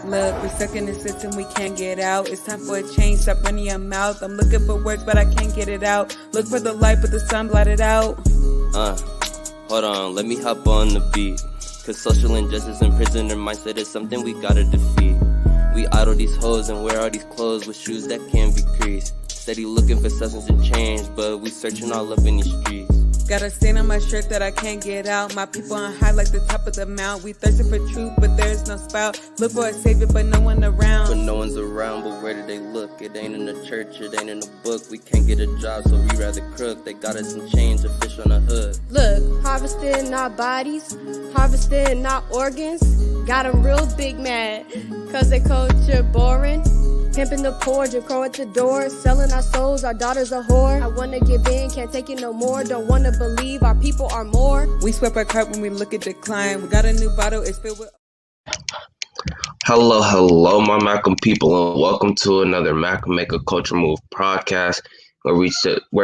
Look, we're stuck in the system, we can't get out. It's time for a change, stop running your mouth. I'm looking for words, but I can't get it out. Look for the light, but the sun blotted out. Hold on, let me hop on the beat. Cause social injustice and prisoner mindset is something we gotta defeat. We idle these hoes and wear all these clothes with shoes that can't be creased. Steady looking for substance and change, but we searching all up in these streets. Got a stain on my shirt that I can't get out. My people on high like the top of the mount. We thirsting for truth, but there's no spout. Look for a savior, but no one around. But no one's around, but where do they look? It ain't in the church, it ain't in the book. We can't get a job, so we rather crook. They got us in chains, a fish on a hook. Look, harvesting not bodies, harvesting not organs. Got 'em real big mad, cause they culture boring. Pimping the poor, Jim Crow at the door. Selling our souls, our daughter's a whore. I wanna give in, can't take it no more. Don't wanna believe our people are more. We swept our cart when we look at decline. We got a new bottle, it's filled with... Hello, my Malcolm people, and welcome to another Malcolm Make a Culture Move podcast, where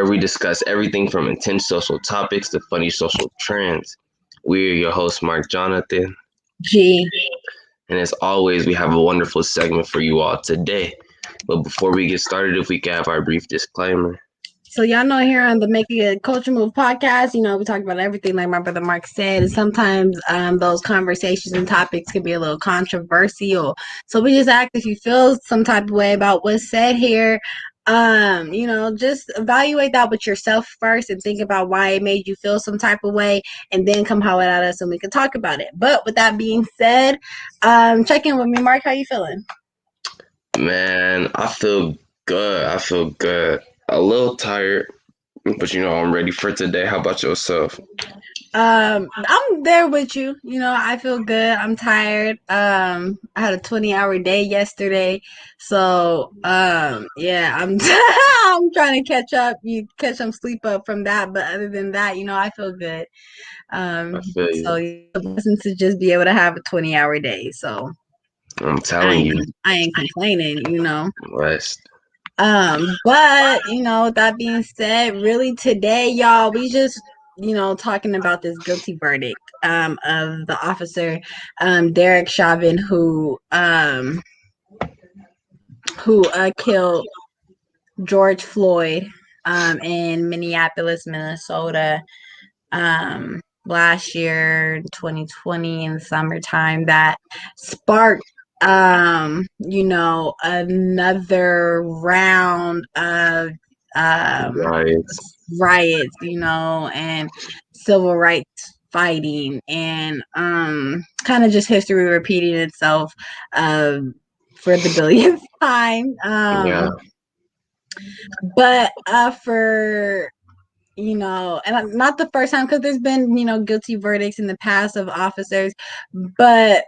we discuss everything from intense social topics to funny social trends. We are your host, Mark Jonathan. G. And as always, we have a wonderful segment for you all today. But before we get started, if we can have our brief disclaimer. So y'all know here on the Making a Culture Move podcast, we talk about everything like my brother Mark said. And sometimes those conversations and topics can be a little controversial. So we just ask if you feel some type of way about what's said here, just evaluate that with yourself first and think about why it made you feel some type of way, and then come holler at us and we can talk about it. But with that being said, check in with me, Mark. How you feeling? Man, I feel good. A little tired, but I'm ready for today. How about yourself? I'm there with you. I feel good. I'm tired. I had a 20-hour day yesterday, so yeah, I'm I'm trying to catch up. You catch some sleep up from that, but other than that, I feel good. I feel you. So it's a blessing to just be able to have a 20-hour day. So I'm telling you, I ain't complaining. West. But with that being said, really today, y'all, we just talking about this guilty verdict of the officer Derek Chauvin who killed George Floyd in Minneapolis, Minnesota last year, 2020, in the summertime. That sparked another round of riots, and civil rights fighting, and kind of just history repeating itself for the billionth time. But for and not the first time, because there's been guilty verdicts in the past of officers, but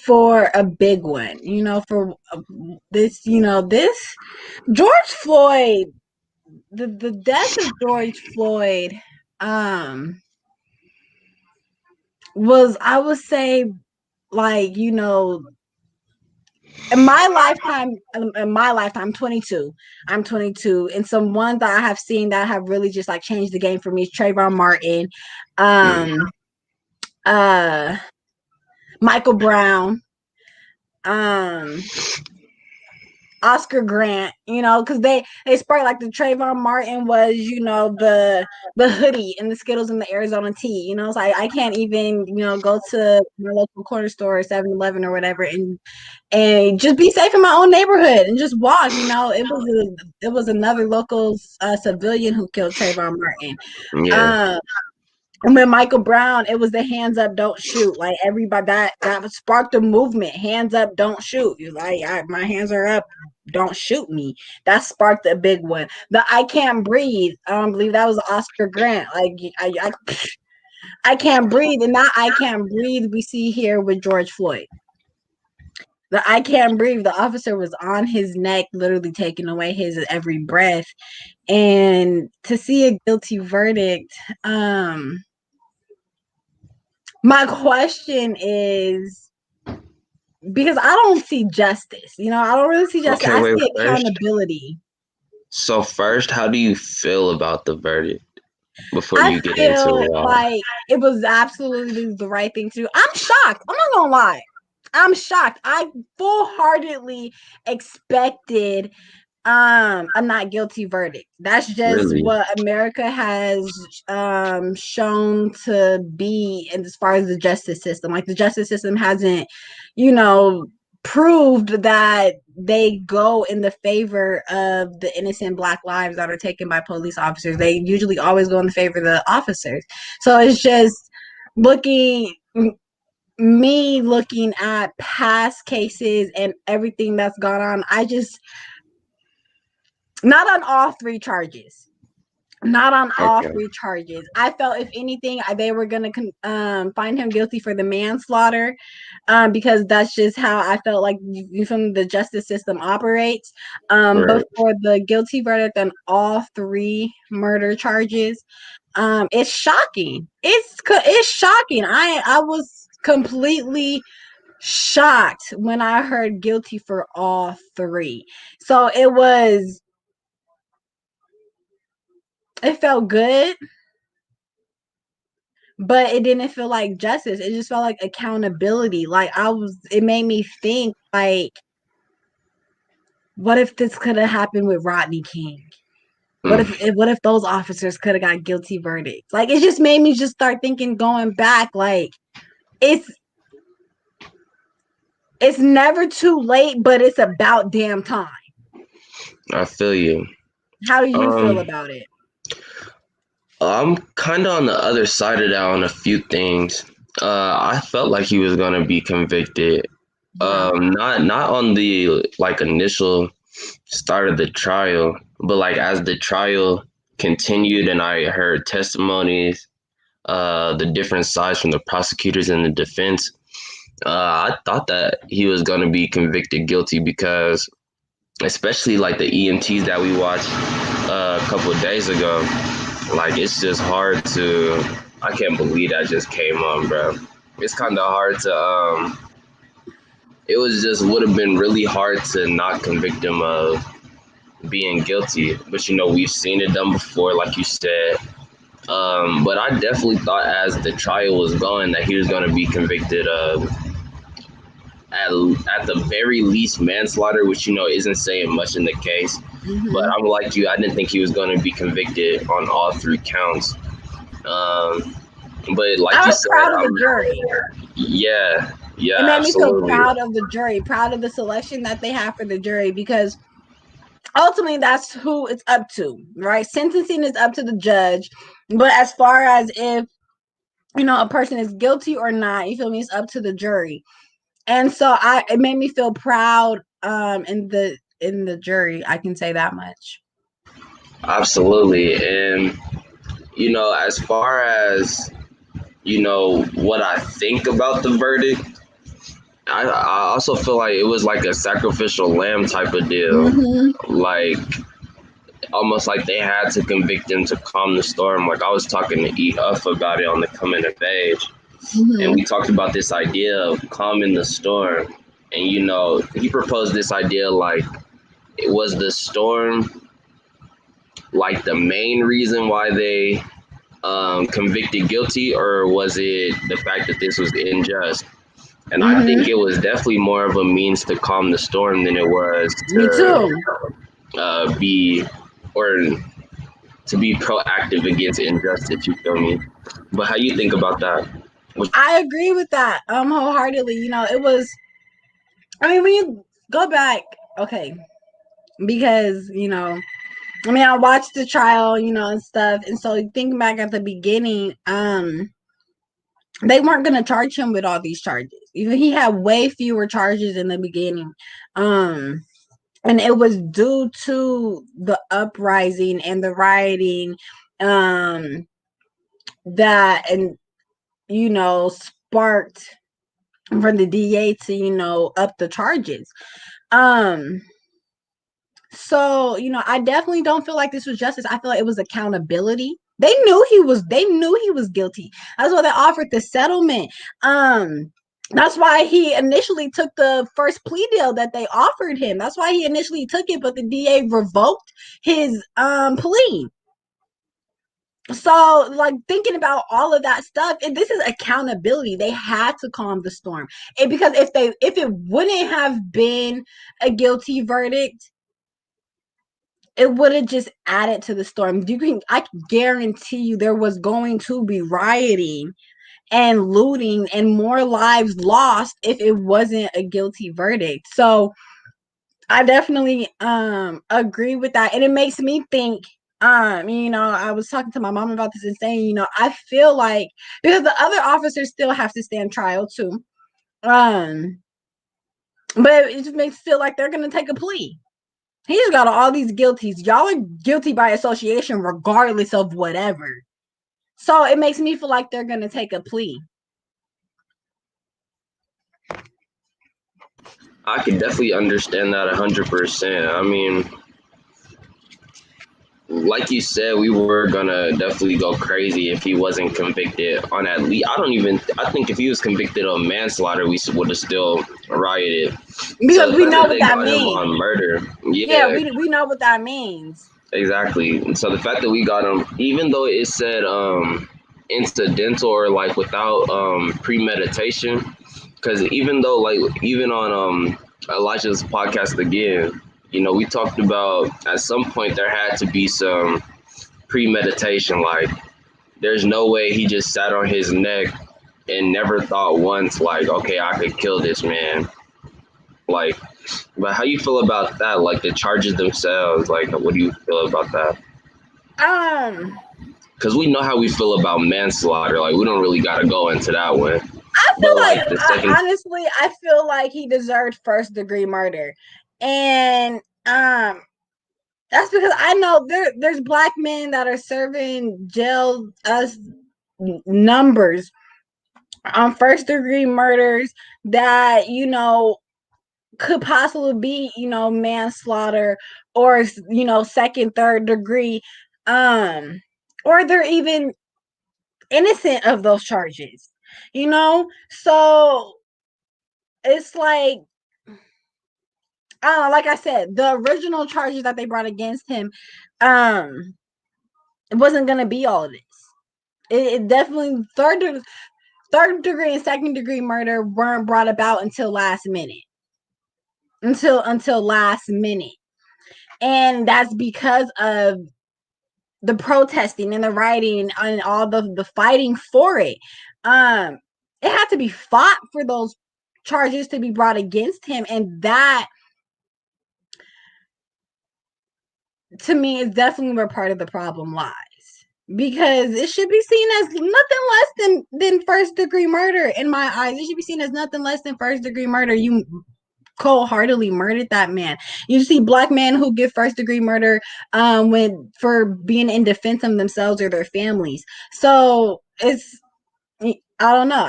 for a big one, for this, this George Floyd, the death of George Floyd was, I would say, like, in my lifetime, I'm 22, and some ones that I have seen that have really just like changed the game for me is Trayvon Martin, Michael Brown, Oscar Grant, because they sparked, like, the Trayvon Martin was, the hoodie and the Skittles and the Arizona tea, so I can't even, go to my local corner store or 7-Eleven or whatever and just be safe in my own neighborhood and just walk. It was another local civilian who killed Trayvon Martin. And with Michael Brown, it was the hands up, don't shoot. Like, everybody, that sparked a movement. Hands up, don't shoot. You're like, my hands are up, don't shoot me. That sparked a big one. The I can't breathe. I don't believe that was Oscar Grant. Like, I can't breathe, and that I can't breathe we see here with George Floyd. The I can't breathe. The officer was on his neck, literally taking away his every breath. And to see a guilty verdict, my question is, because I don't see justice, I don't really see justice. I see accountability. So first, how do you feel about the verdict before you get into it? Like, it was absolutely the right thing to do. I'm shocked. I'm not gonna lie. I'm shocked. I full-heartedly expected a not guilty verdict. That's just Really? what America has shown to be, and as far as the justice system, like the justice system hasn't, you know, proved that they go in the favor of the innocent Black lives that are taken by police officers. They usually always go in the favor of the officers. So it's just looking me looking at past cases and everything that's gone on. I just, not on all three charges. Not on all Okay. three charges. I felt, if anything, they were gonna find him guilty for the manslaughter, because that's just how I felt like from the justice system operates. But Right. for the guilty verdict on all three murder charges, it's shocking. It's shocking. I was completely shocked when I heard guilty for all three. So it felt good, but it didn't feel like justice. It just felt like accountability. Like it made me think, like, what if this could have happened with Rodney King? What if those officers could have got guilty verdicts? Like, it just made me just start thinking, going back, like, it's never too late, but it's about damn time. I feel you. How do you feel Um, about it? I'm kind of on the other side of that on a few things. I felt like he was gonna be convicted. Yeah. Not on the like initial start of the trial, but like as the trial continued and I heard testimonies, the different sides from the prosecutors and the defense, I thought that he was gonna be convicted guilty because, especially like the EMTs that we watched a couple of days ago, like it's just hard to. I can't believe that just came on, bro. It's kind of hard to. It was just would have been really hard to not convict him of being guilty. But we've seen it done before, like you said. But I definitely thought as the trial was going that he was going to be convicted of at the very least manslaughter, which isn't saying much in the case. But Mm-hmm. I'm like you, I didn't think he was going to be convicted on all three counts. Um, but like I you was said, proud of the jury. yeah, It yeah, made me feel absolutely, proud of the jury, proud of the selection that they have for the jury, because ultimately that's who it's up to, right? Sentencing is up to the judge, but as far as if a person is guilty or not, you feel me, it's up to the jury. And so it made me feel proud in the jury. I can say that much. absolutely. And as far as what I think about the verdict, I also feel like it was like a sacrificial lamb type of deal. Mm-hmm. Like almost like they had to convict him to calm the storm. Like I was talking to E Huff about it on the Coming of Age, and Mm-hmm. we talked about this idea of calming the storm. And he proposed this idea like it was the storm like the main reason why they convicted guilty, or was it the fact that this was unjust? And I Mm-hmm. think it was definitely more of a means to calm the storm than it was Me too. to be or to be proactive against injustice. You feel me? But how you think about that? I agree with that wholeheartedly. It was, I mean, when you go back, okay, because I watched the trial, and stuff, and so thinking back at the beginning, they weren't gonna charge him with all these charges. Even he had way fewer charges in the beginning, um, and it was due to the uprising and the rioting, that and sparked for the DA to up the charges. Um, So, I definitely don't feel like this was justice. I feel like it was accountability. They knew he was guilty. That's why they offered the settlement. That's why he initially took the first plea deal that they offered him. That's why he initially took it, but the DA revoked his plea. So, like, thinking about all of that stuff, and this is accountability. They had to calm the storm, and because if it wouldn't have been a guilty verdict, it would have just added to the storm. I can guarantee you there was going to be rioting and looting and more lives lost if it wasn't a guilty verdict. So I definitely agree with that. And it makes me think, I was talking to my mom about this and saying, I feel like because the other officers still have to stand trial too. But it just makes me feel like they're gonna take a plea. He's got all these guilties. Y'all are guilty by association regardless of whatever. So it makes me feel like they're gonna take a plea. I can definitely understand that 100%. I mean, like you said, we were gonna definitely go crazy if he wasn't convicted on at least. I think if he was convicted of manslaughter, we would have still rioted. So Because the we fact know that what they that got him means. on murder, Yeah, yeah, we know what that means. exactly. And so the fact that we got him, even though it said incidental or like without premeditation, because even though like even on Elijah's podcast again, we talked about at some point there had to be some premeditation. Like, there's no way he just sat on his neck and never thought once, like, okay, I could kill this man. Like, but how you feel about that? Like the charges themselves. Like, what do you feel about that? Um, Because we know how we feel about manslaughter. Like, we don't really got to go into that one. I But feel like like the second, honestly, I feel like he deserved first degree murder, and that's because I know there's black men that are serving jail as numbers on first degree murders that could possibly be manslaughter or second third degree, or they're even innocent of those charges, so it's like, I don't know, like I said, the original charges that they brought against him, it wasn't gonna be all of this. It definitely third degree and second degree murder weren't brought about until last minute. Until last minute. And that's because of the protesting and the rioting and all the fighting for it. It had to be fought for those charges to be brought against him, and that to me is definitely where part of the problem lies, because it should be seen as nothing less than first degree murder. In my eyes, it should be seen as nothing less than first degree murder. You cold-heartedly murdered that man. You see black men who get first degree murder when for being in defense of themselves or their families. So it's, I don't know,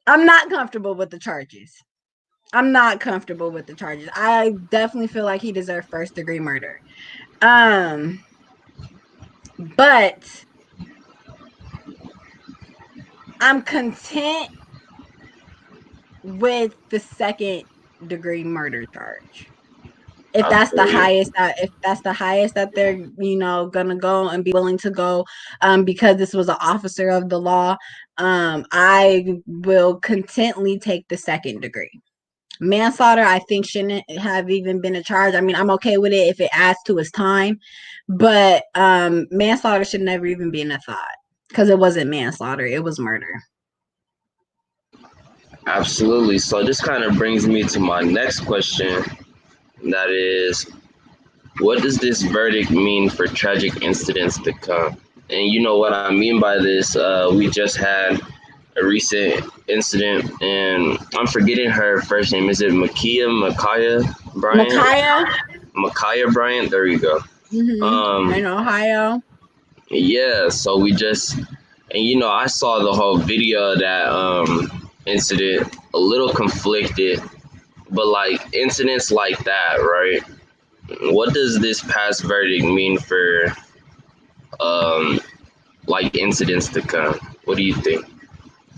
I'm not comfortable with the charges. I definitely feel like he deserved first degree murder. But I'm content with the second degree murder charge. If I that's the feel you. highest that they're gonna go and be willing to go, because this was an officer of the law, I will contently take the second degree. Manslaughter, I think, shouldn't have even been a charge. I mean, I'm okay with it if it adds to his time, but manslaughter should never even be in a thought, because it wasn't manslaughter, it was murder. Absolutely. So this kind of brings me to my next question. That is, what does this verdict mean for tragic incidents to come? And you know what I mean by this. We just had a recent incident, and I'm forgetting her first name. Is it Micaiah Bryant? Micaiah, Micaiah Bryant. There you go. in Um, Ohio. yeah. So we just, and I saw the whole video of that incident. A little conflicted, but like incidents like that, right? What does this past verdict mean for um like incidents to come? What do you think?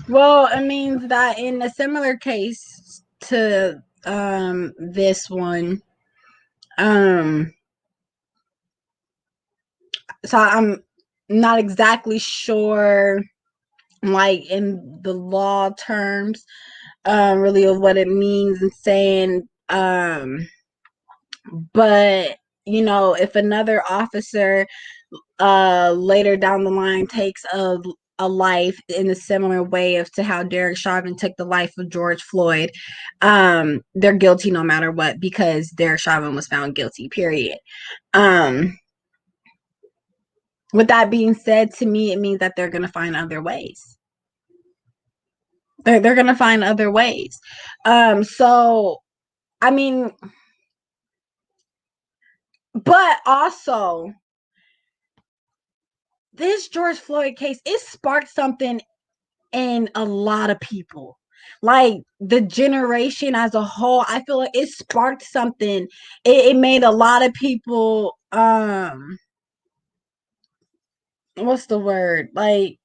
Well, it means that in a similar case to this one, um So I'm not exactly sure, like in the law terms, really of what it means and saying, but if another officer later down the line takes a life in a similar way of to how Derek Chauvin took the life of George Floyd, they're guilty no matter what, because Derek Chauvin was found guilty, period. With that being said, to me, it means that they're going to find other ways. They're going to find other ways. So, I mean, but also, this George Floyd case, it sparked something in a lot of people. Like the generation as a whole, I feel like it sparked something. It made a lot of people, what's the word? Like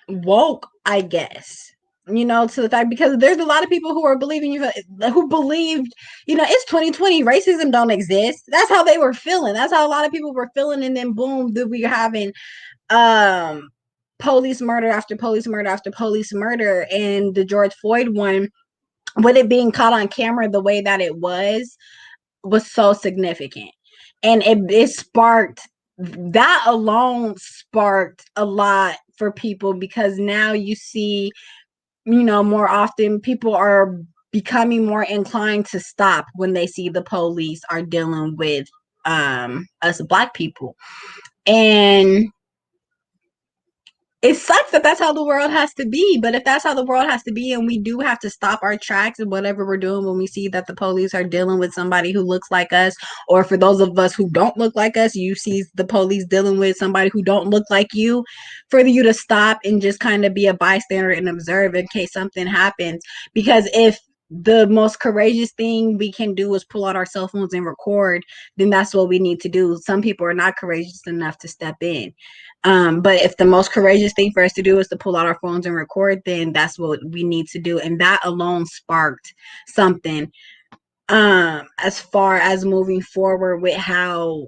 woke, I guess. To the fact, because there's a lot of people who are believing who believed, it's 2020, racism don't exist. That's how they were feeling. That's how a lot of people were feeling, and then boom, that we are having police murder after police murder after police murder, and the George Floyd one, with it being caught on camera the way that it was so significant, and it sparked, that alone sparked a lot for people, because now you see, more often people are becoming more inclined to stop when they see the police are dealing with us Black people. And it sucks that that's how the world has to be. But if that's how the world has to be, and we do have to stop our tracks and whatever we're doing when we see that the police are dealing with somebody who looks like us, or for those of us who don't look like us, you see the police dealing with somebody who don't look like you, for you to stop and just kind of be a bystander and observe in case something happens. Because if the most courageous thing we can do is pull out our cell phones and record, then that's what we need to do. Some people are not courageous enough to step in. But if the most courageous thing for us to do is to pull out our phones and record, then that's what we need to do. And that alone sparked something, as far as moving forward with how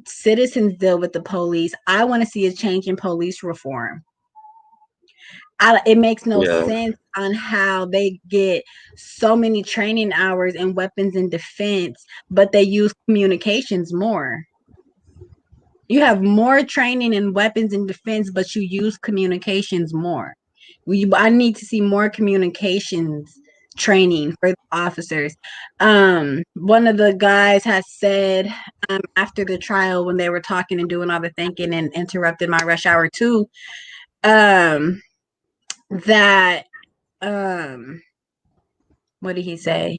citizens deal with the police. I want to see a change in police reform. It makes no sense on how they get so many training hours in weapons and defense, but they use communications more. You have more training in weapons and defense, but you use communications more. I need to see more communications training for the officers. One of the guys has said, after the trial, when they were talking and doing all the thinking and interrupted my rush hour too, that what did he say?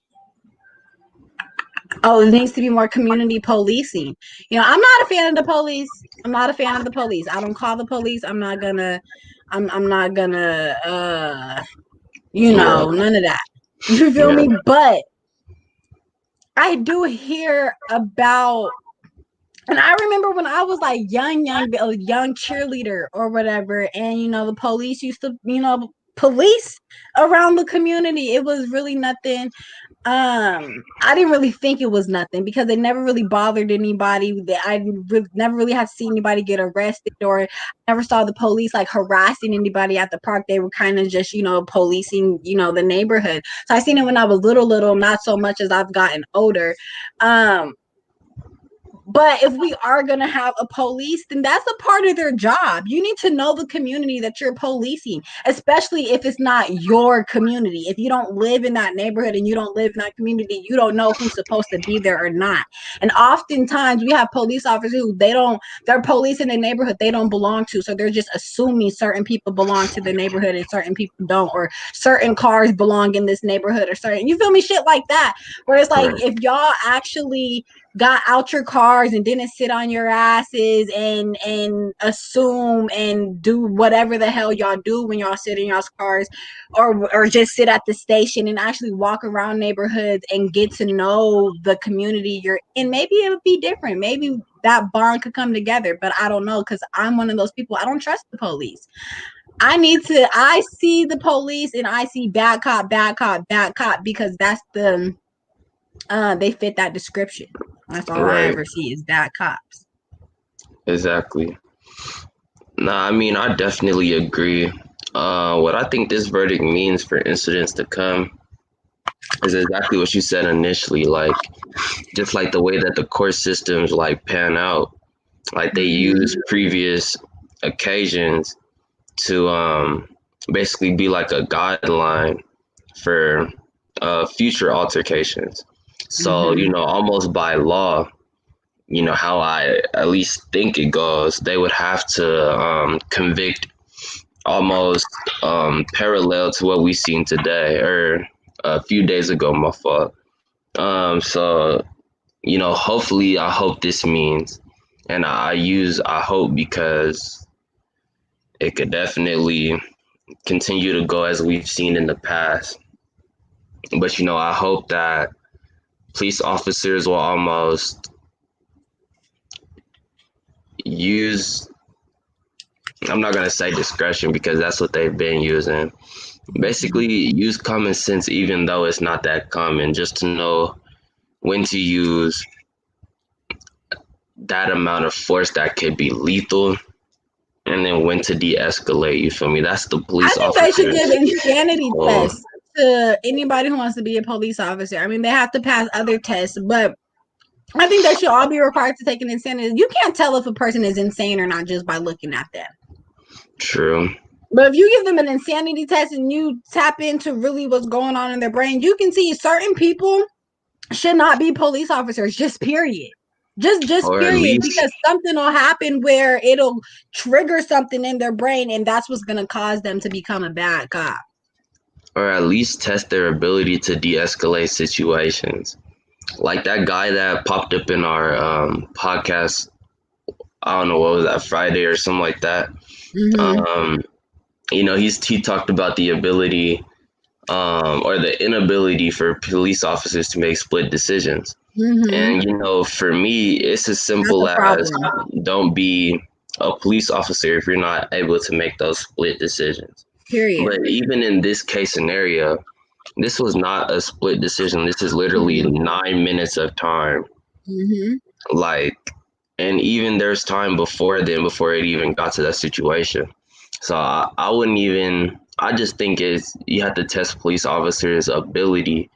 Oh, it needs to be more community policing. I'm not a fan of the police. I'm not a fan of the police. I don't call the police. I'm not gonna none of that. You feel me? But I do hear about, and I remember when I was like a young cheerleader or whatever, and the police used to, police around the community. It was really nothing. I didn't really think it was nothing, because they never really bothered anybody. Never really had to see anybody get arrested, or never saw the police like harassing anybody at the park. They were kind of just, policing, the neighborhood. So I seen it when I was little, not so much as I've gotten older. But if we are going to have a police, then that's a part of their job. You need to know the community that you're policing, especially if it's not your community. If you don't live in that neighborhood and you don't live in that community, you don't know who's supposed to be there or not. And oftentimes we have police officers who they're policing the neighborhood they don't belong to. So they're just assuming certain people belong to the neighborhood and certain people don't, or certain cars belong in this neighborhood, or certain, you feel me, shit like that. Where it's like, if y'all actually got out your cars and didn't sit on your asses and assume and do whatever the hell y'all do when y'all sit in y'all's cars, or just sit at the station and actually walk around neighborhoods and get to know the community you're in, maybe it would be different. Maybe that bond could come together. But I don't know, because I'm one of those people, I don't trust the police. I see the police and I see bad cop, bad cop, bad cop, because that's they fit that description. That's all I ever see is bad cops. Exactly. Nah, I mean, I definitely agree. What I think this verdict means for incidents to come is exactly what you said initially. Like, just like the way that the court systems like pan out, like they use previous occasions to basically be like a guideline for future altercations. So, almost by law, how I at least think it goes, they would have to convict almost parallel to what we seen today or a few days ago, my fault. So, hopefully, I hope this means, and I use I hope because it could definitely continue to go as we've seen in the past. But, I hope that police officers will almost use, I'm not going to say discretion because that's what they've been using. Basically, use common sense, even though it's not that common, just to know when to use that amount of force that could be lethal and then when to de-escalate. You feel me? That's the police I think officer. they should give insanity tests to anybody who wants to be a police officer. I mean, they have to pass other tests, but I think they should all be required to take an insanity. You can't tell if a person is insane or not just by looking at them. True. But if you give them an insanity test and you tap into really what's going on in their brain, you can see certain people should not be police officers, just period. Just Or at period, least, because something will happen where it'll trigger something in their brain, and that's what's going to cause them to become a bad cop. or at least test their ability to de-escalate situations. Like that guy that popped up in our podcast, I don't know, what was that, Friday or something like that. He talked about the ability or the inability for police officers to make split decisions. And for me, it's as simple as don't be a police officer if you're not able to make those split decisions. Period. But even in this case scenario, this was not a split decision. This is literally 9 minutes of time. Like, and even there's time before it even got to that situation. So I wouldn't even, I just think you have to test police officers' ability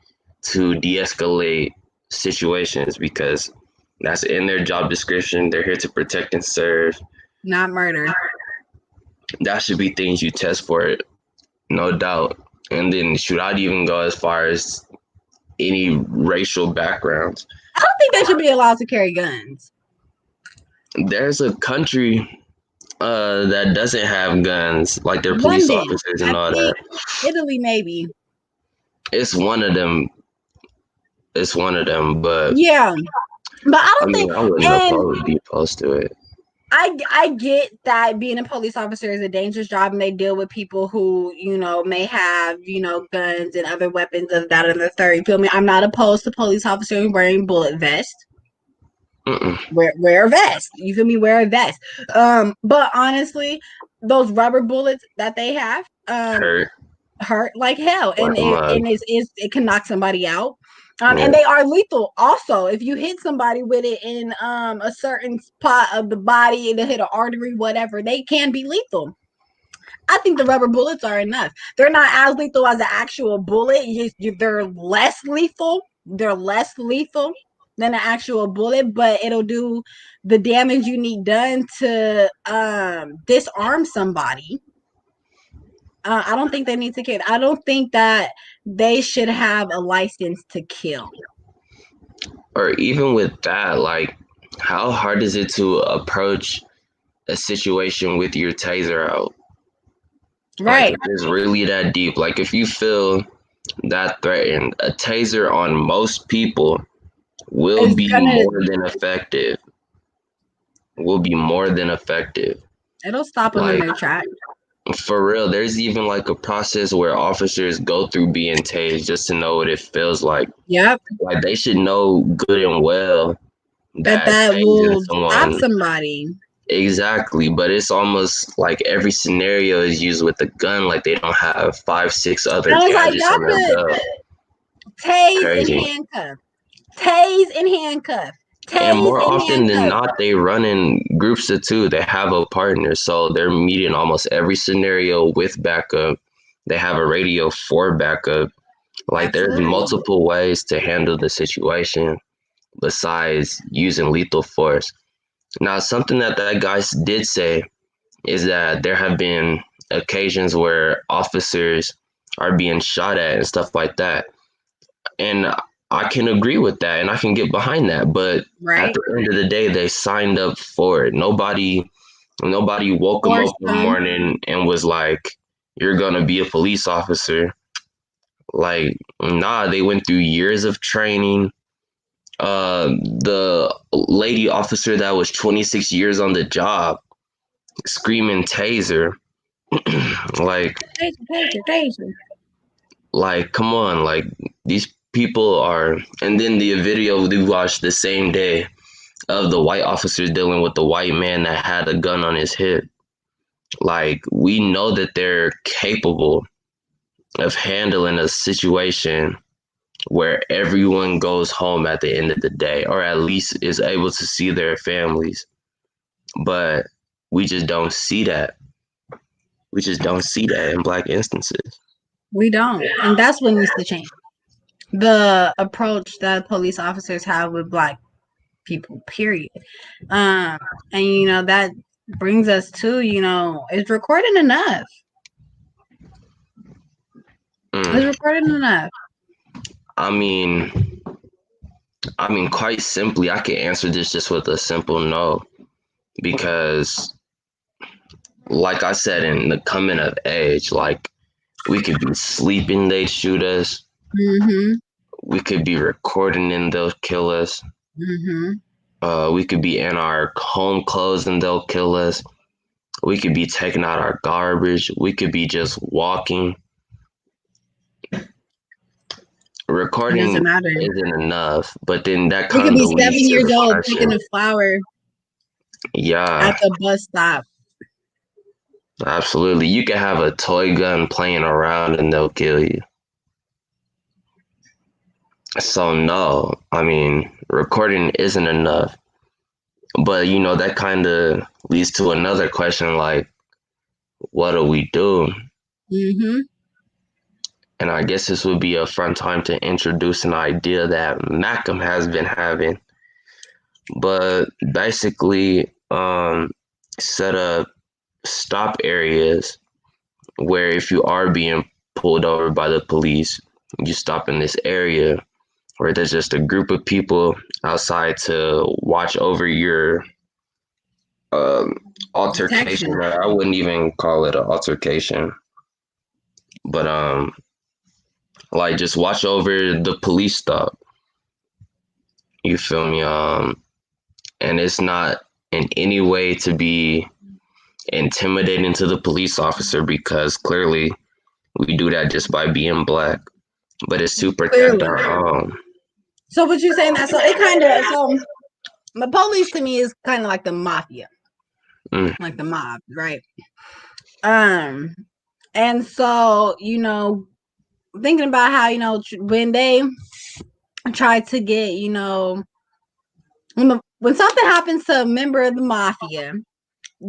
to de-escalate situations because that's in their job description. They're here to protect and serve, not murder. That should be things you test for it, no doubt. And then should I even go as far as any racial backgrounds? I don't think they should be allowed to carry guns. There's a country that doesn't have guns, like their police officers and all that. Italy, maybe. It's one of them, but yeah. But I don't think I wouldn't be opposed to it. I get that being a police officer is a dangerous job and they deal with people who, may have, guns and other weapons of that and the third. You feel me? I'm not opposed to police officers wearing bullet vests. Wear a vest. You feel me? Wear a vest. But honestly, those rubber bullets that they have hurt like hell. And it can knock somebody out. And they are lethal also. If you hit somebody with it in a certain spot of the body, to hit an artery, whatever, they can be lethal. I think the rubber bullets are enough. They're not as lethal as the actual bullet. They're less lethal. They're less lethal than an actual bullet, but it'll do the damage you need done to disarm somebody. I don't think they need to kill. I don't think that they should have a license to kill. Or even with that, like, how hard is it to approach a situation with your taser out? Right. Like, it's really that deep. Like, if you feel that threatened, a taser on most people will be more than effective. It'll stop them in their tracks. For real, there's even like a process where officers go through being tased just to know what it feels like. Yep. Like they should know good and well that will stop somebody. Exactly, but it's almost like every scenario is used with a gun. Like they don't have 5-6 other gadgets on their belt. Tase and handcuff. And tased more and often than handcuffed. not, they run in groups of two. They have a partner, so they're meeting almost every scenario with backup. They have a radio for backup. Like there's Absolutely. multiple ways to handle the situation besides using lethal force. Now, something that that guy did say is that there have been occasions where officers are being shot at and stuff like that. And I can agree with that and I can get behind that. But at Right? the end of the day, they signed up for it. Nobody woke them up Forced one them. morning and was like, "You're gonna be a police officer." Like, nah, they went through years of training. The lady officer that was 26 years on the job screaming taser. like Taser. come on, these people are. And then the video we watched the same day of the white officers dealing with the white man that had a gun on his hip. Like, we know that they're capable of handling a situation where everyone goes home at the end of the day, or at least is able to see their families. But we just don't see that. We just don't see that in Black instances. We don't. And that's what needs to change. The approach that police officers have with Black people, period. And that brings us to, is recording enough? Mm. Is recording enough? I mean, quite simply, I can answer this just with a simple no, because, like I said, in the coming of age, like, we could be sleeping, they'd shoot us. Mm-hmm. We could be recording and they'll kill us. Mm-hmm. We could be in our home clothes and they'll kill us. We could be taking out our garbage. We could be just walking. It Recording doesn't matter. isn't enough, but then that We kind could of be leads 7 to years the old taking question. a flower Yeah, at the bus stop. absolutely. You can have a toy gun playing around and they'll kill you. So no, I mean, recording isn't enough. But that kind of leads to another question, like, what do we do? Mm-hmm. And I guess this would be a fun time to introduce an idea that Malcolm has been having. But basically, set up stop areas where if you are being pulled over by the police, you stop in this area where there's just a group of people outside to watch over your altercation. Protection. I wouldn't even call it an altercation, but like, just watch over the police stop. You feel me? And it's not in any way to be intimidating to the police officer, because clearly we do that just by being Black, but it's to protect Clearly. our own. So what you saying that? So it kind of the police to me is kind of like the mafia, like the mob, right? And so thinking about how when they try to get when something happens to a member of the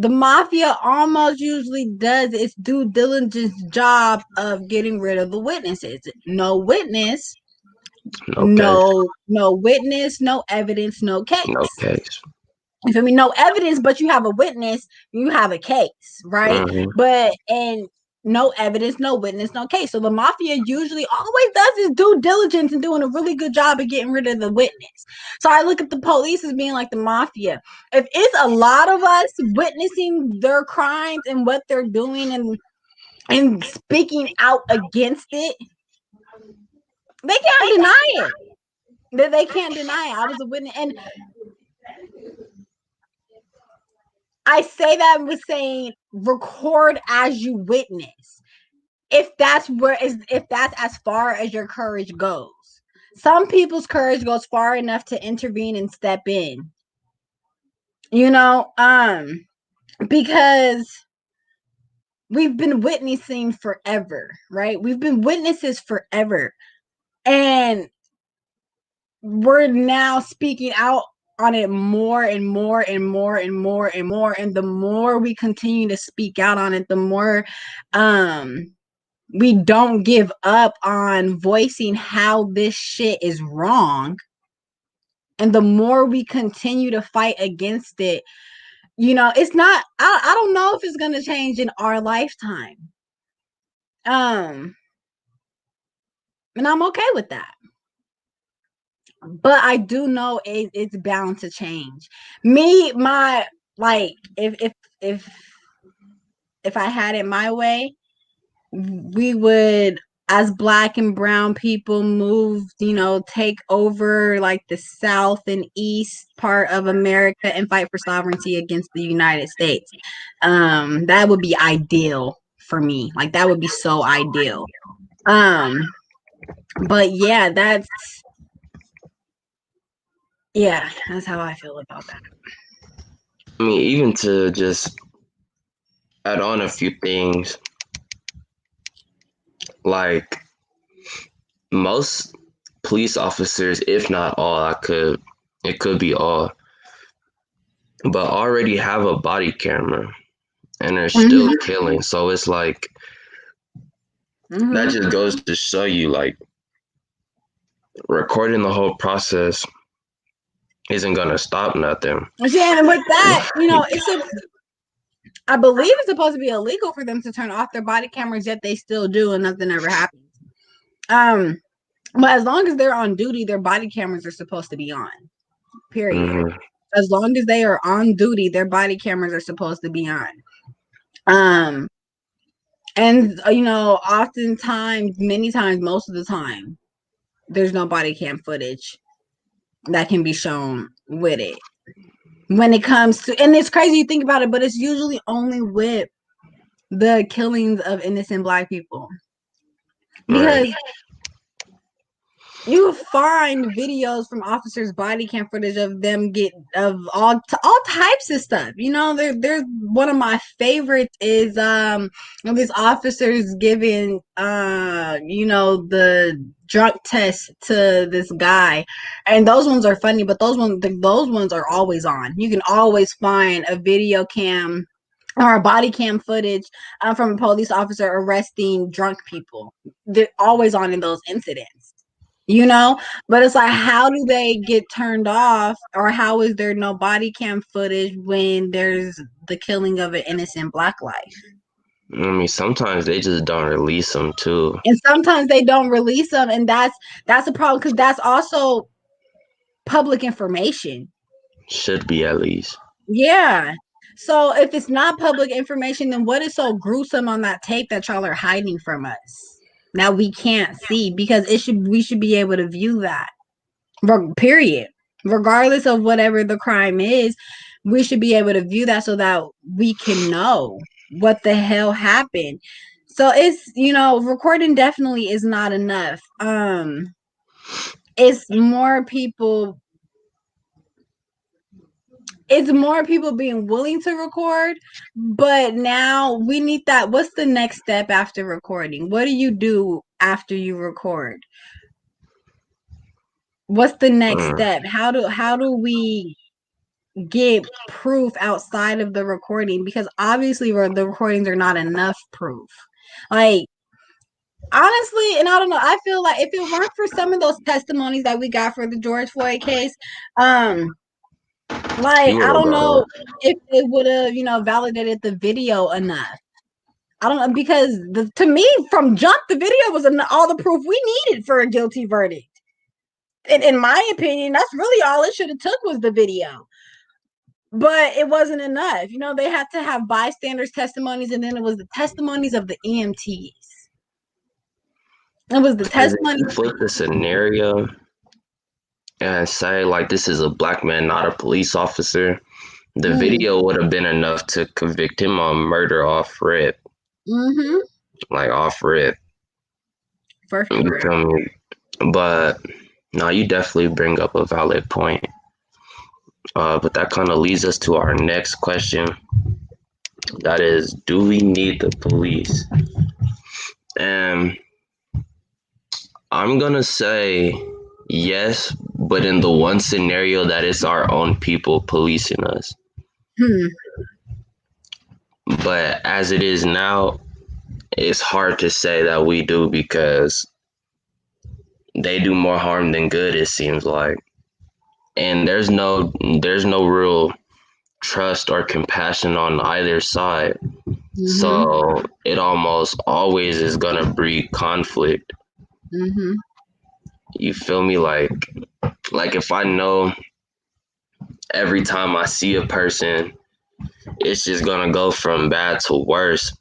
mafia almost usually does its due diligence job of getting rid of the witnesses. No witness, Okay. no witness, no evidence, no case. No case. You feel me? No evidence, but you have a witness, you have a case, right? And no evidence, no witness, no case. So the mafia usually always does its due diligence and doing a really good job of getting rid of the witness. So I look at the police as being like the mafia. If it's a lot of us witnessing their crimes and what they're doing and speaking out against it, they can't deny it. They can't deny it. I was a witness, and I say that with saying record as you witness. If that's as far as your courage goes. Some people's courage goes far enough to intervene and step in. Because we've been witnessing forever, right? We've been witnesses forever. And we're now speaking out on it more and more and more and more and more. And the more we continue to speak out on it, the more we don't give up on voicing how this shit is wrong. And the more we continue to fight against it, it's not, I don't know if it's going to change in our lifetime. And I'm okay with that. But I do know it's bound to change. If I had it my way, we would, as Black and brown people, move, take over like the South and East part of America and fight for sovereignty against the United States. That would be ideal for me. Like, that would be so ideal. But yeah, that's how I feel about that. I mean, even to just add on a few things, like most police officers, if not all, it could be all, but already have a body camera and they're still killing. So it's like, that just goes to show you, like, recording the whole process isn't gonna stop nothing. Yeah, and with that, I believe it's supposed to be illegal for them to turn off their body cameras, yet they still do, and nothing ever happens. But as long as they're on duty, their body cameras are supposed to be on. Period. As long as they are on duty, their body cameras are supposed to be on. And oftentimes, many times, most of the time, there's no body cam footage that can be shown with it. When it comes to, and it's crazy you think about it, but it's usually only with the killings of innocent Black people. Because you find videos from officers' body cam footage of them of all types of stuff. There's one of my favorites is these officers giving the drunk test to this guy, and those ones are funny, but those ones are always on. You can always find a video cam or a body cam footage from a police officer arresting drunk people. They're always on in those incidents. But it's like, how do they get turned off, or how is there no body cam footage when there's the killing of an innocent Black life? I mean, sometimes they just don't release them too, and sometimes they don't release them, and that's a problem, because that's also public information. Should be, at least. Yeah. So if it's not public information, then what is so gruesome on that tape that y'all are hiding from us? Now we can't see, because we should be able to view that. Period. Regardless of whatever the crime is, we should be able to view that so that we can know what the hell happened. So it's, recording definitely is not enough. It's more people being willing to record, but now we need that. What's the next step after recording? What do you do after you record? What's the next step? How do we get proof outside of the recording? Because obviously the recordings are not enough proof. Like, honestly, and I don't know, I feel like if it weren't for some of those testimonies that we got for the George Floyd case, I don't know if it would have, validated the video enough. I don't know, because to me, from jump, the video was all the proof we needed for a guilty verdict. And in my opinion, that's really all it should have took, was the video. But it wasn't enough. They had to have bystanders' testimonies, and then it was the testimonies of the EMTs. It was the testimony. Flip the scenario and say, like, this is a Black man, not a police officer. The video would have been enough to convict him on murder off rip. Like, off rip. For sure. You feel me? But no, you definitely bring up a valid point. But that kind of leads us to our next question. That is, do we need the police? And I'm gonna say yes, but in the one scenario that it's our own people policing us. But as it is now, it's hard to say that we do, because they do more harm than good, it seems like. And there's no real trust or compassion on either side. So it almost always is gonna breed conflict. You feel me? Like if I know every time I see a person, it's just gonna go from bad to worse,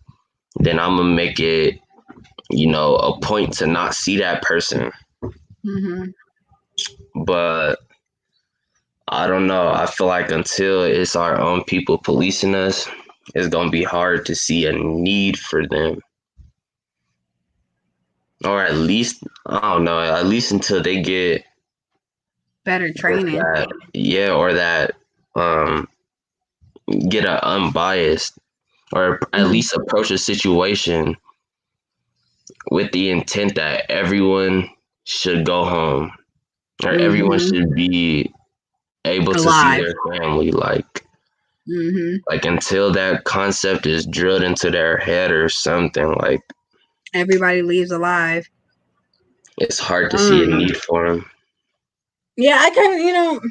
then I'm gonna make it, a point to not see that person. But I don't know. I feel like until it's our own people policing us, it's gonna be hard to see a need for them. Or at least, I don't know, at least until they get better training. Or that get a unbiased, or at least approach a situation with the intent that everyone should go home, or everyone should be able to see their family. Like until that concept is drilled into their head or something, like everybody leaves alive, it's hard to see a need for them. Yeah, I kind of,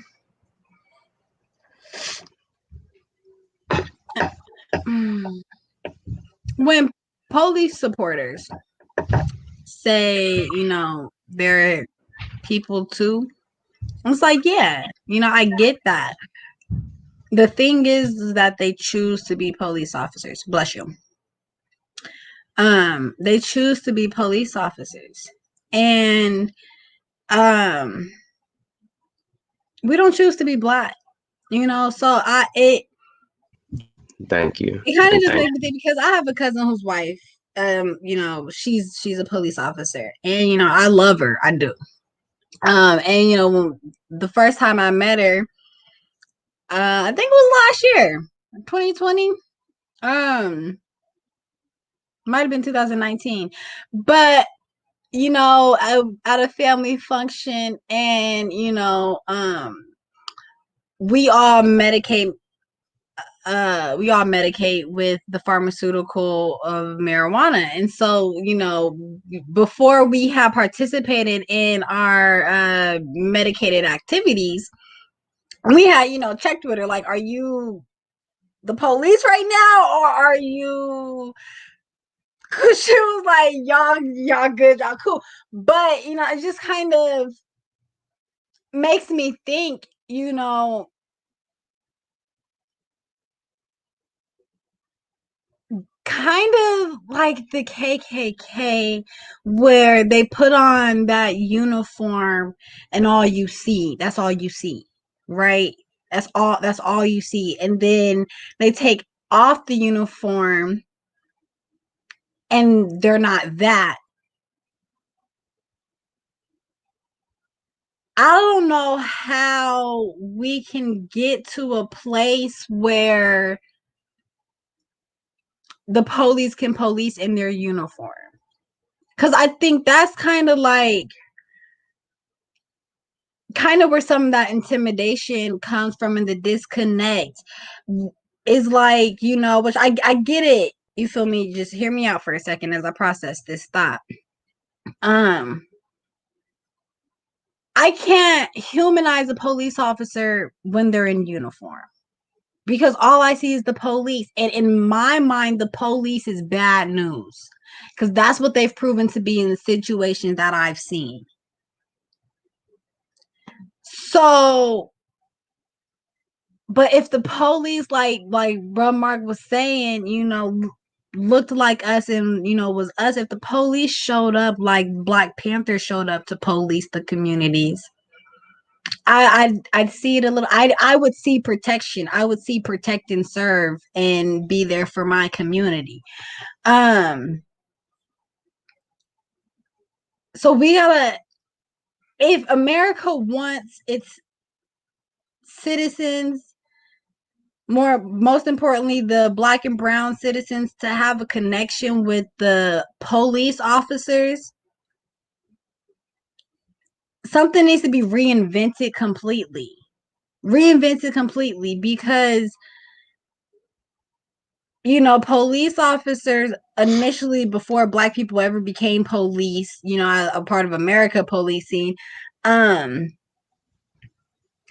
when police supporters say, they're people too, it's like, yeah, I get that. The thing is that they choose to be police officers. Bless you. They choose to be police officers. And we don't choose to be Black, so Thank you. It kind of just makes me think, because I have a cousin whose wife, she's a police officer, and I love her, I do. And when the first time I met her, I think it was last year, 2020, might have been 2019, but at a family function, and we all medicate with the pharmaceutical of marijuana. And so, before we have participated in our medicated activities, we had, checked with her, like, are you the police right now, or are you? Cause she was like, y'all good, y'all cool. But, it just kind of makes me think, kind of like the KKK, where they put on that uniform and that's all you see, right? That's all you see. And then they take off the uniform and they're not that. I don't know how we can get to a place where the police can police in their uniform. Because I think that's kind of where some of that intimidation comes from, and the disconnect is like, which I get it. You feel me? Just hear me out for a second as I process this thought. I can't humanize a police officer when they're in uniform, because all I see is the police. And in my mind, the police is bad news, because that's what they've proven to be in the situations that I've seen. So, but if the police, like Bro Mark was saying, looked like us, and was us, if the police showed up like Black Panther showed up to police the communities, I'd see it a little. I would see protection. I would see protect and serve and be there for my community. So we gotta, if America wants its citizens, most importantly, the Black and brown citizens, to have a connection with the police officers, something needs to be reinvented completely. Because police officers initially, before Black people ever became police, a part of America policing,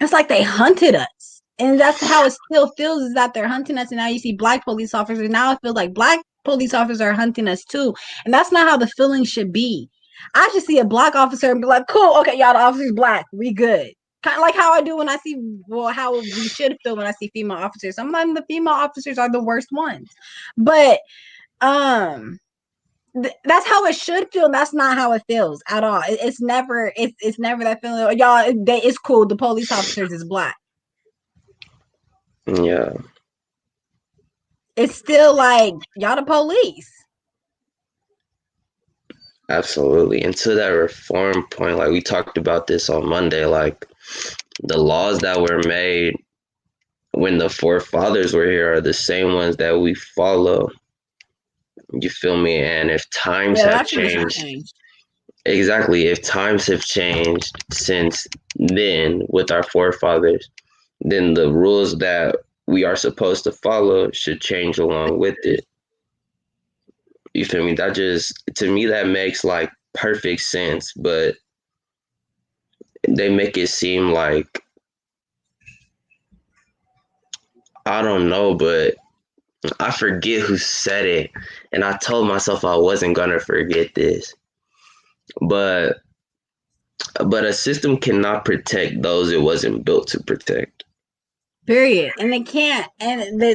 it's like they hunted us. And that's how it still feels, is that they're hunting us. And now you see Black police officers. Now it feels like Black police officers are hunting us too. And that's not how the feeling should be. I should see a Black officer and be like, cool, okay, y'all, the officer's Black. We good. Kind of like how I do when I see, how we should feel when I see female officers. Sometimes the female officers are the worst ones. But that's how it should feel. That's not how it feels at all. It's never that feeling. Y'all, it's cool. The police officers is Black. Yeah. It's still like, y'all the police. Absolutely. And to that reform point, like we talked about this on Monday, like the laws that were made when the forefathers were here are the same ones that we follow. You feel me? And if times have changed, exactly, if times have changed since then with our forefathers, then the rules that we are supposed to follow should change along with it. You feel me? That just, to me, that makes like perfect sense, but they make it seem like, I don't know, but I forget who said it, and I told myself I wasn't gonna forget this. But a system cannot protect those it wasn't built to protect. Period. And they can't, and they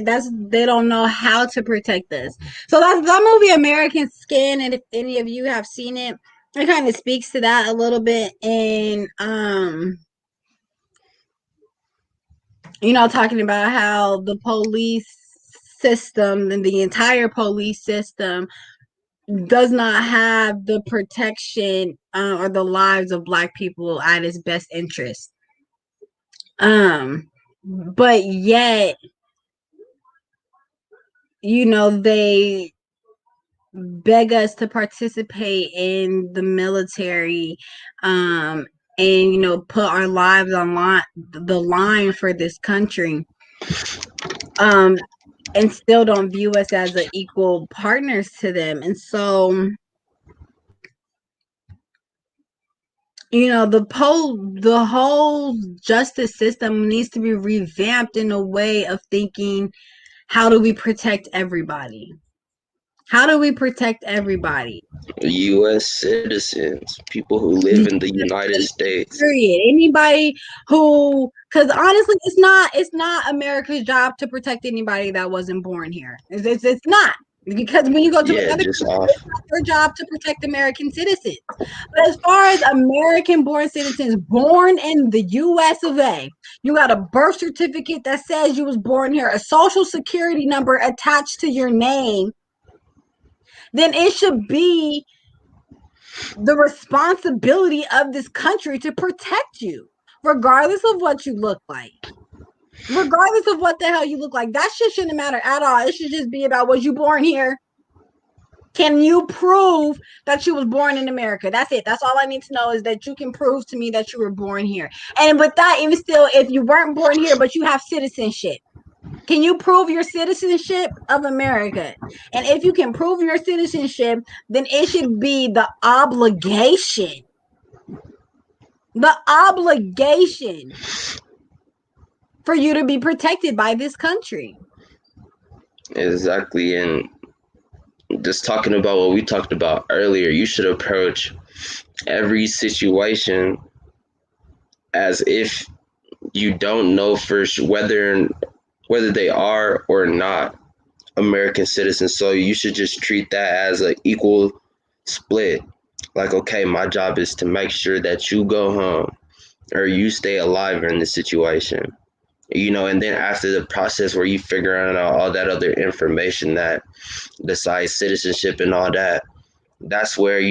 don't know how to protect us. So that's that movie, American Skin, and if any of you have seen it, it kind of speaks to that a little bit. And talking about how the police system and the entire police system does not have the protection or the lives of Black people at its best interest. But yet, they beg us to participate in the military, and put our lives on the line for this country, and still don't view us as equal partners to them. And so, the whole justice system needs to be revamped in a way of thinking, how do we protect everybody? How do we protect everybody? U.S. citizens, people who live in the United States. Period. Anybody who, because honestly, it's not America's job to protect anybody that wasn't born here. It's not. Because when you go to another country, it's not their job to protect American citizens. But as far as American-born citizens born in the U.S. of A., you got a birth certificate that says you was born here, a social security number attached to your name, then it should be the responsibility of this country to protect you, regardless of what you look like. Regardless of what the hell you look like. That shit shouldn't matter at all. It should just be about, was you born here? Can you prove that you was born in America? That's it. That's all I need to know, is that you can prove to me that you were born here. And with that, even still, if you weren't born here, but you have citizenship, can you prove your citizenship of America? And if you can prove your citizenship, then it should be the obligation for you to be protected by this country. Exactly. And just talking about what we talked about earlier, you should approach every situation as if you don't know first whether they are or not American citizens. So you should just treat that as an equal split. Like, okay, my job is to make sure that you go home or you stay alive in the situation. And then after the process where you figure out all that other information that besides citizenship and all that, that's where,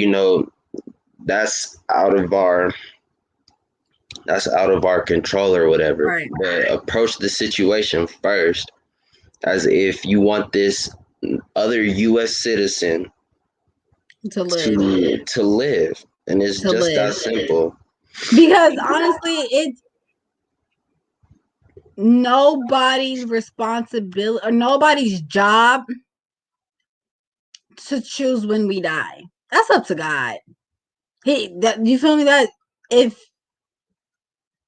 that's out of our control or whatever. Right. But approach the situation first as if you want this other U.S. citizen to live. To live. And it's just that simple. Because honestly, it's nobody's responsibility or nobody's job to choose when we die. That's up to God. You feel me? That if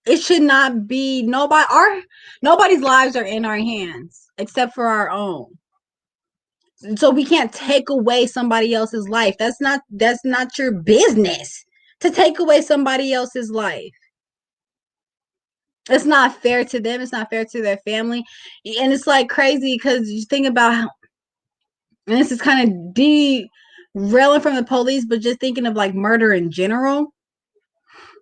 it should not be nobody's lives are in our hands except for our own. So we can't take away somebody else's life. That's not your business to take away somebody else's life. It's not fair to them. It's not fair to their family. And it's like crazy because you think about how, and this is kind of derailing from the police, but just thinking of like murder in general.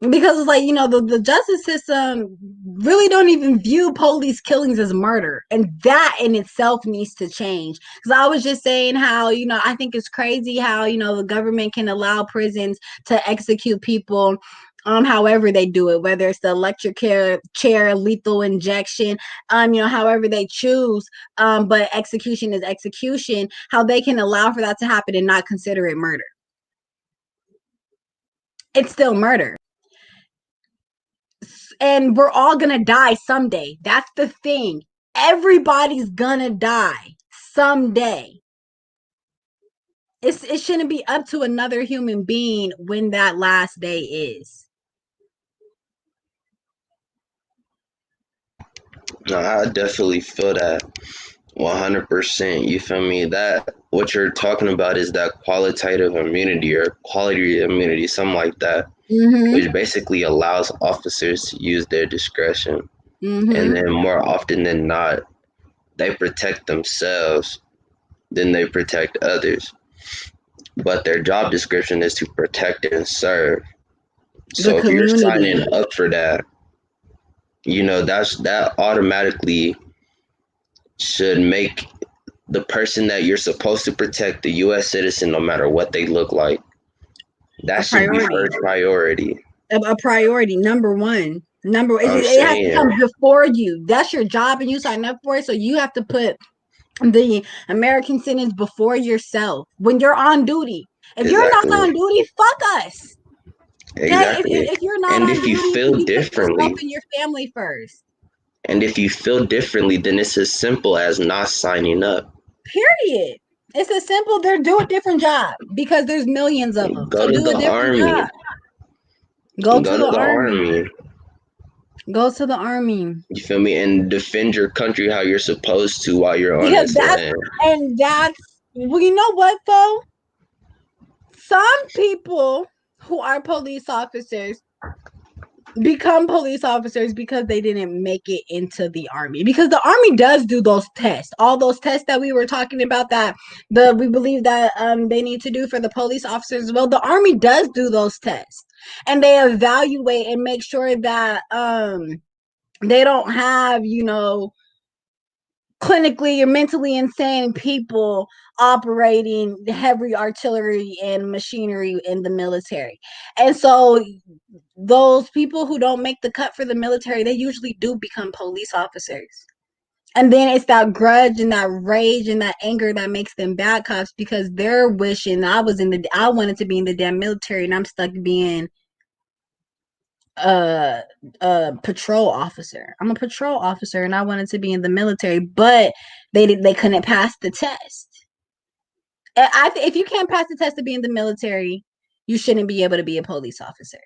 Because it's like, the justice system really don't even view police killings as murder. And that in itself needs to change. Because I was just saying how, I think it's crazy how, the government can allow prisons to execute people however they do it, whether it's the electric chair, lethal injection, however they choose. But execution is execution, how they can allow for that to happen and not consider it murder. It's still murder. And we're all gonna die someday. That's the thing. Everybody's gonna die someday. It shouldn't be up to another human being when that last day is. No, I definitely feel that 100%. You feel me? That what you're talking about is that qualitative immunity or quality immunity, something like that, which basically allows officers to use their discretion. And then more often than not, they protect themselves than they protect others. But their job description is to protect and serve. So if you're signing up for that, that automatically should make the person that you're supposed to protect, the U.S. citizen, no matter what they look like, that should be first priority. A priority, number one. It has to come before you. That's your job, and you sign up for it. So you have to put the American citizens before yourself when you're on duty. If you're not on duty, fuck us. Exactly. If you're not on duty, you feel differently, put yourself and your family first. And if you feel differently, then it's as simple as not signing up. Period. It's as simple. They're doing a different job because there's millions of them. Go to the army. Go to the army. Go to the army. You feel me? And defend your country how you're supposed to while you're on this land. Well, you know what though? Some people who are police officers become police officers because they didn't make it into the army, because the army does do those tests, all those tests that we were talking about that we believe that they need to do for the police officers as well. The army does do those tests, and they evaluate and make sure that they don't have clinically or mentally insane people operating heavy artillery and machinery in the military. And so those people who don't make the cut for the military, they usually do become police officers. And then it's that grudge and that rage and that anger that makes them bad cops, because they're wishing I wanted to be in the damn military, and I'm stuck being a patrol officer. I'm a patrol officer and I wanted to be in the military, but they couldn't pass the test. If you can't pass the test to be in the military, you shouldn't be able to be a police officer.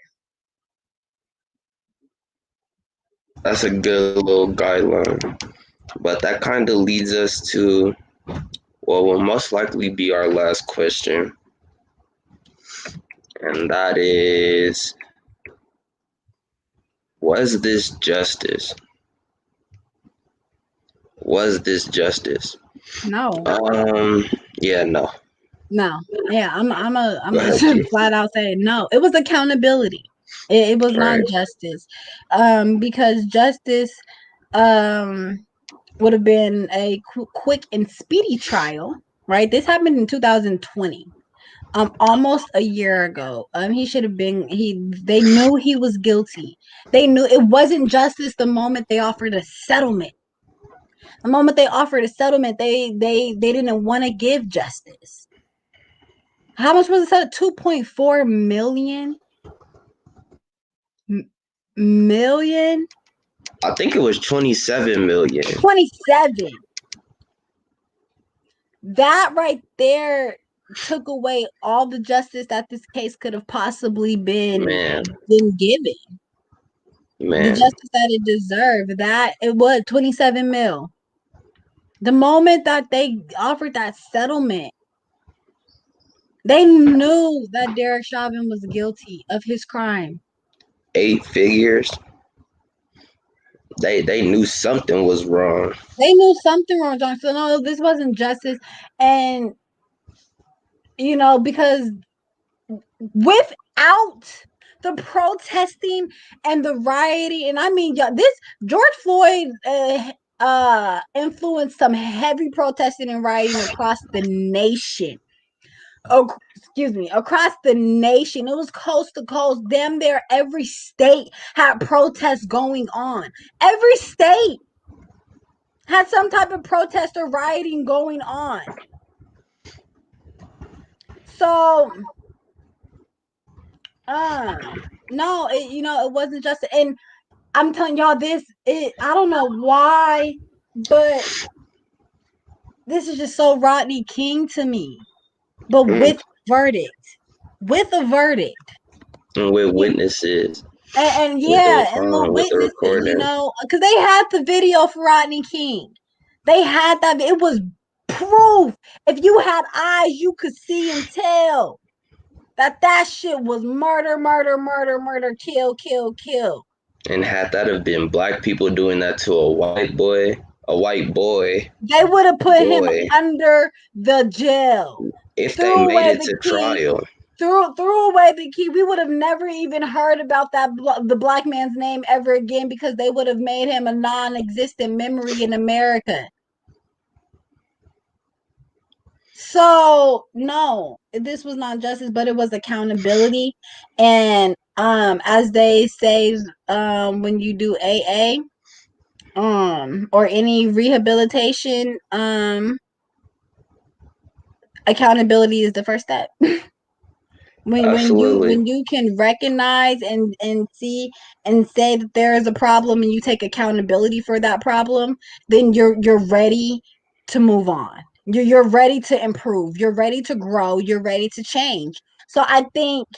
That's a good little guideline. But that kind of leads us to what will most likely be our last question. And that is, was this justice? Was this justice? No. Yeah, no. No. Yeah, I'm a flat out say no. It was accountability. It was not justice. Because justice would have been a quick and speedy trial, right? This happened in 2020. Almost a year ago. He should have been. They knew he was guilty. They knew it wasn't justice the moment they offered a settlement. The moment they offered a settlement, they didn't want to give justice. How much was it settled? 2.4 million. million? I think it was 27 million. 27. That right there took away all the justice that this case could have possibly been given. The justice that it deserved. That it was 27 mil. The moment that they offered that settlement, they knew that Derek Chauvin was guilty of his crime. 8 figures. They knew something was wrong. They knew something wrong, John. So no, this wasn't justice. And because without the protesting and the rioting, and I mean, this George Floyd influenced some heavy protesting and rioting across the nation. Across the nation. It was coast to coast. Damn near every state had protests going on. Every state had some type of protest or rioting going on. So, no, it wasn't just, and I'm telling y'all this, I don't know why, but this is just so Rodney King to me. But with a verdict. And with witnesses. And with the witnesses, because they had the video for Rodney King. They had that. It was proof. If you had eyes, you could see and tell that shit was murder, kill. And had that have been black people doing that to a white boy, they would have put him under the jail. If they made it to trial. Threw away the key. We would have never even heard about the black man's name ever again, because they would have made him a non-existent memory in America. So no, this was not justice, but it was accountability. And as they say, when you do AA, or any rehabilitation, accountability is the first step. When you can recognize and see and say that there is a problem and you take accountability for that problem, then you're ready to move on. You're ready to improve. You're ready to grow. You're ready to change. So I think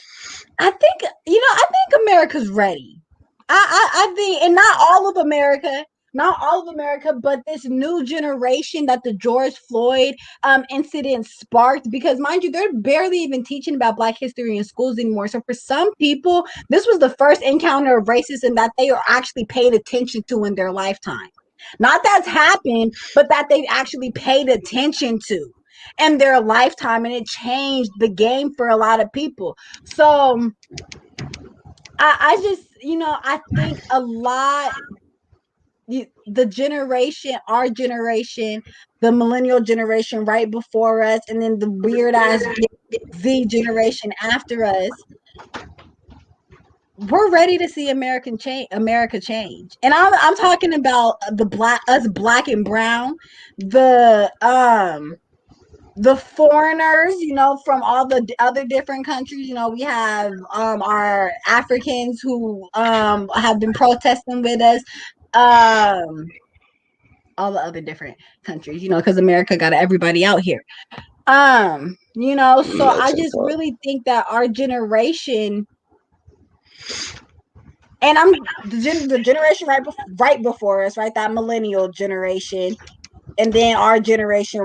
America's ready. I think, and not all of America, but this new generation that the George Floyd incident sparked, because mind you, they're barely even teaching about Black history in schools anymore. So for some people, this was the first encounter of racism that they are actually paid attention to in their lifetime. Not that's happened, but that they've actually paid attention to in their lifetime, and it changed the game for a lot of people. So I just, I think a lot, the generation, our generation, the millennial generation right before us, and then the weird ass Z generation after us, we're ready to see America change. And I'm talking about us black and brown, the foreigners, from all the other different countries. We have our Africans who have been protesting with us, all the other different countries, because America got everybody out here. So I just really think that our generation, and I'm the generation right before us, right, that millennial generation, and then our generation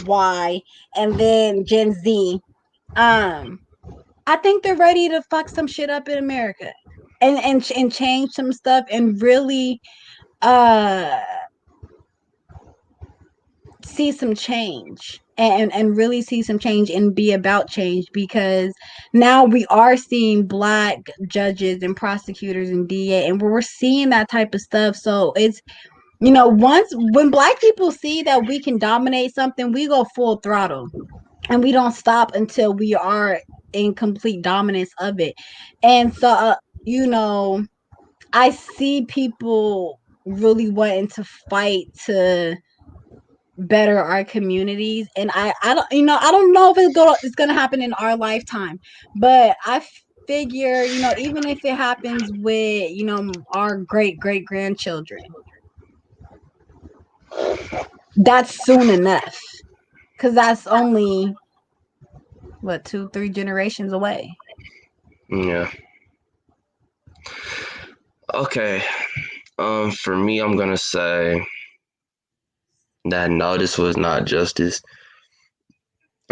Y, and then Gen Z. I think they're ready to fuck some shit up in America, and change some stuff, and really see some change, and really see some change and be about change, because now we are seeing Black judges and prosecutors and DA, and we're seeing that type of stuff. So it's, when Black people see that we can dominate something, we go full throttle, and we don't stop until we are in complete dominance of it. And so, I see people really wanting to fight to better our communities, and I don't know if it's gonna happen in our lifetime, but figure, even if it happens with, our great grandchildren, that's soon enough. Because that's only, what, 2-3 generations away. Yeah. Okay. For me, I'm gonna say that no, this was not justice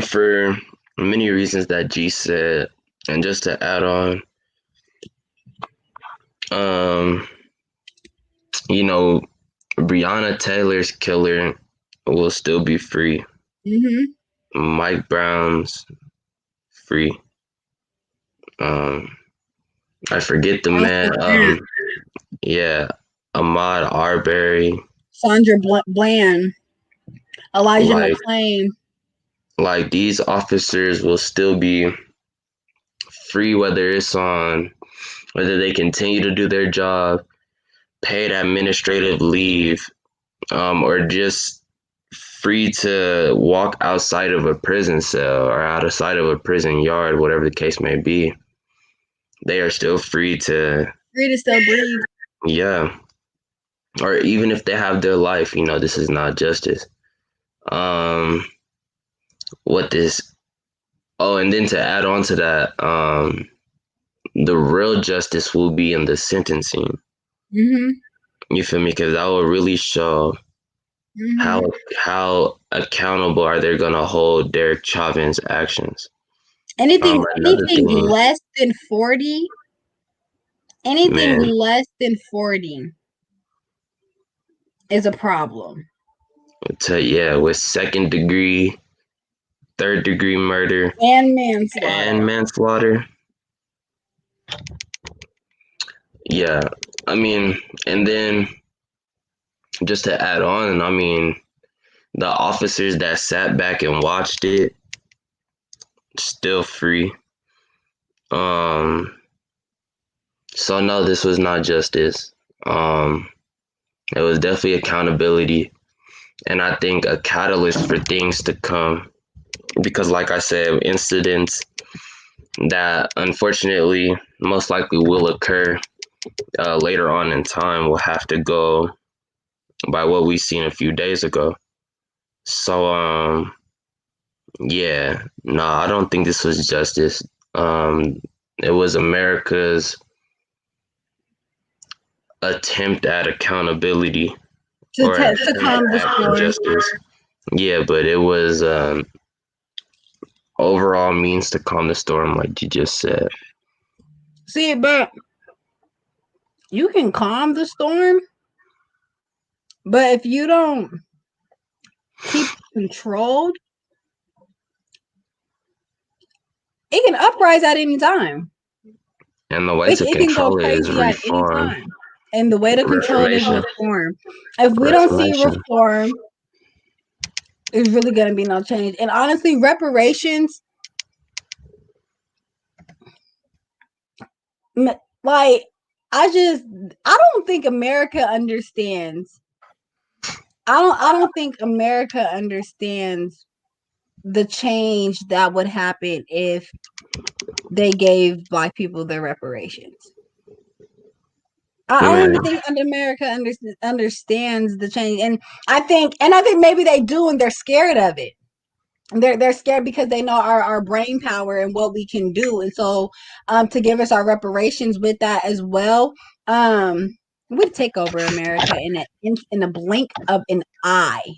for many reasons that G said, and just to add on, um, you know, Breonna Taylor's killer will still be free. Mm-hmm. Mike Brown's free. Um, I forget the man. Yeah, Ahmaud Arbery. Sandra Bland, Elijah Like, McClain. like these officers will still be free, whether they continue to do their job, paid administrative leave, or just free to walk outside of a prison cell or outside of a prison yard, whatever the case may be. They are still free to, Still breathe. yeah. Or even if they have their life, this is not justice. Um, what this? Oh, and then to add on to that, the real justice will be in the sentencing. Mm-hmm. You feel me? Because that will really show how Mm-hmm. how accountable are they gonna hold Derek Chauvin's actions. Anything Another thing, less than 40, anything man, less than 40 is a problem. with second degree, third degree murder, And manslaughter. and manslaughter. Yeah, I mean, and then just to add on, I mean, the officers that sat back and watched it still free. Um, so no, this was not justice. It was definitely accountability, and I think a catalyst for things to come. Because, like I said, incidents that unfortunately most likely will occur later on in time will have to go by what we seen a few days ago. So, yeah, no, I don't think this was justice. It was America's attempt at accountability or to calm the storm. justice. Yeah, but it was overall means to calm the storm, like you just said. See, but you can calm the storm, but if you don't keep controlled, it can uprise at any time. And the way to It can go control it is crazy at any reform, time. And the way to control it is reformation, reform. If we don't see reform, there's really going to be no change. And honestly, reparations, like, I don't think America understands. I don't think America understands the change that would happen if they gave Black people their reparations. I don't think America understands the change, and I think maybe they do, and they're scared of it. They're scared because they know our brain power and what we can do, and so to give us our reparations with that as well, would take over America in a blink of an eye.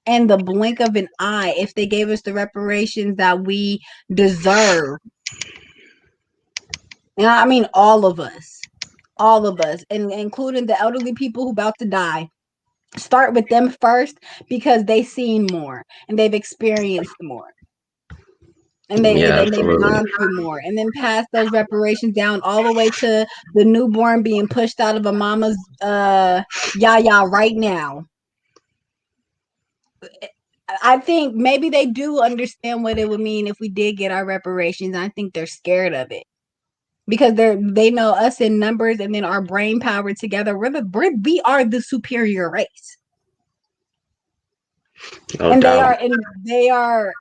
And the blink of an eye, if they gave us the reparations that we deserve. And I mean all of us, and including the elderly people who about to die. Start with them first because they've seen more and they've experienced more. And they've gone through more, and then pass those reparations down all the way to the newborn being pushed out of a mama's yaya right now. I think maybe they do understand what it would mean if we did get our reparations. I think they're scared of it because they know us in numbers, and then our brain power together. We are the superior race, No and doubt. they are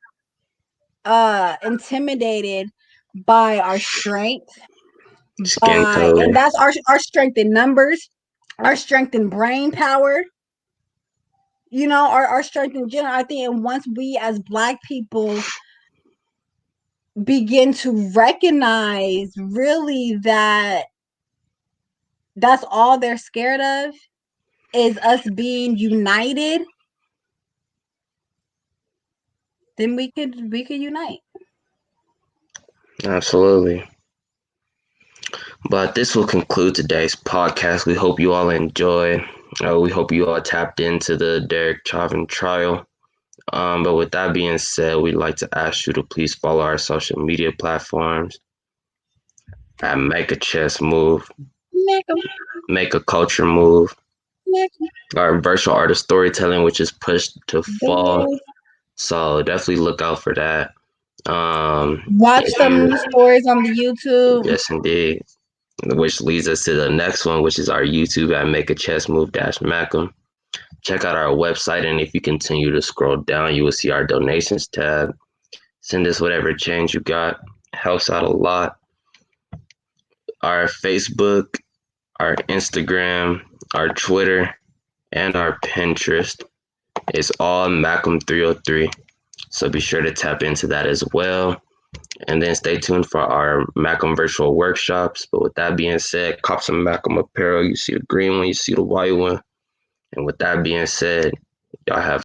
intimidated by our strength, Skin color. and that's our strength in numbers, our strength in brain power, you know, our strength in general. I think, and once we as Black people begin to recognize really that that's all they're scared of is us being united, then we could unite. Absolutely. But this will conclude today's podcast. We hope you all enjoyed. We hope you all tapped into the Derek Chauvin trial. But with that being said, we'd like to ask you to please follow our social media platforms at Make a Chess Move, Make a Culture Move, our virtual art of storytelling, which is pushed to fall. So definitely look out for that. Watch some new stories on the YouTube. Yes, indeed. Which leads us to the next one, which is our YouTube at Make a Chess Move Macam. Check out our website, and if you continue to scroll down, you will see our donations tab. Send us whatever change you got. Helps out a lot. Our Facebook, our Instagram, our Twitter, and our Pinterest is all Macam303. So be sure to tap into that as well. And then stay tuned for our Macam virtual workshops. But with that being said, cop some Macam apparel. You see the green one, you see the white one. And with that being said, y'all have